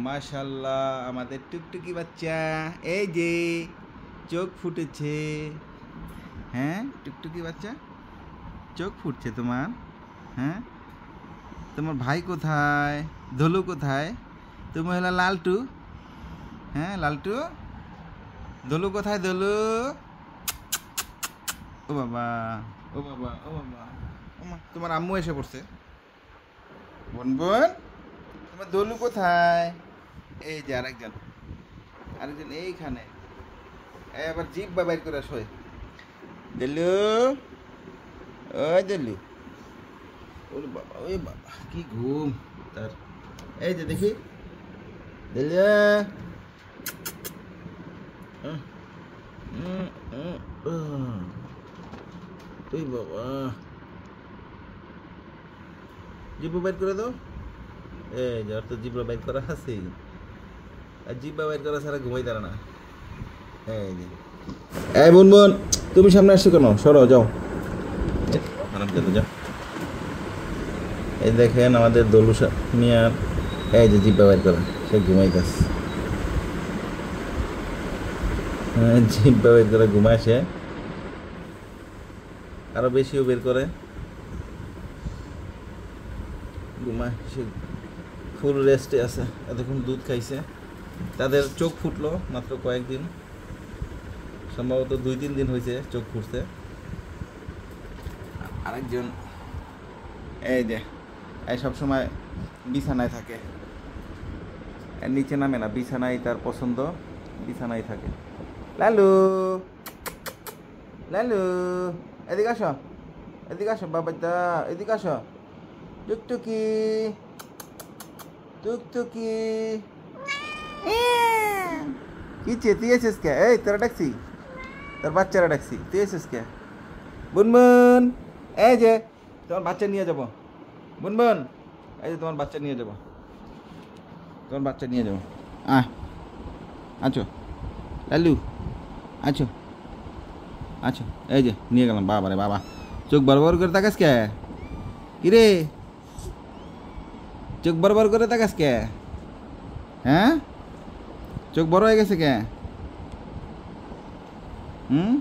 মাশাআল্লাহ, আমাদের টুকটুকি বাচ্চা এই যে চোখ ফুটেছে। হ্যাঁ টুকটুকি বাচ্চা, চোখ ফুটছে তোমার। হ্যাঁ, তোমার ভাই কোথায়? ধলু কোথায়? তুমি হলো লালটু। হ্যাঁ লালটু, ধলু কোথায়? ধলু, ও বাবা, ও বাবা, ও বাবা, ওমা, তোমার আম্মু এসে পড়ছে। বোন বোন, তোমার দলু কোথায়? এই যে আরেকজন, আরেকজন এইখানে। এই আবার জিভ বা বাইর করে শোয়। দেলু, ওই দেলু, ওরে বাবা, ওই বাবা, কি ঘুম তার। এই যে দেখি দেলু, ওই বাবা, জিব্বা বাইর করে দাও। এই যে ওর তো জিব্বা বাইর করা আছে, আর জিব্বা বাইর করা ছাড়া ঘুমাই দাঁড়া না। এই যে, এই বোন বোন, তুমি সামনে আসছো কেন? সরো, যাও, আরাম করে যাও। এই দেখেন আমাদের দলুসা মিয়ার, এই যে জিব্বা বাইর করা, সে ঘুমাইতেছে। হ্যাঁ, জিব্বা বের করে ঘুমায় সে, আরো বেশিও বের করে ঘুমায় সে। ফুল রেস্টে আছে, এতক্ষণ দুধ খাইছে। তাদের চোখ ফুটলো মাত্র কয়েকদিন, সম্ভবত 2-3 দিন হয়েছে চোখ ফুটছে। আরেকজন এই যে, এই সবসময় বিছানায় থাকে, এর নিচে নামে না, বিছানায় তার পছন্দ, বিছানায় থাকে। লালু, লালু, এদিকে আসো, এদিকে আসো বাবাটা, এদিকে আসো। টুকটুকি, টুকটুকি, কি তুই এসেছিস কে? এই তোরা ডাকছি, তোর বাচ্চারা ডাকছি, তুই এসেছিস কে? বুনবুন, এই যে তোমার বাচ্চা নিয়ে যাবো। বুনবুন, এই যে তোমার বাচ্চা নিয়ে যাবো, তোমার বাচ্চা নিয়ে যাবো। আছো লালু, আছো, আচ্ছা, এই যে নিয়ে গেলাম। বাবা রে বাবা, চোখ বড় করে তাকাস কে? কিরে, চোখ বড় করে তাকাস কে? হ্যাঁ, চোখ বড় হয়ে গেছে কে? হুম,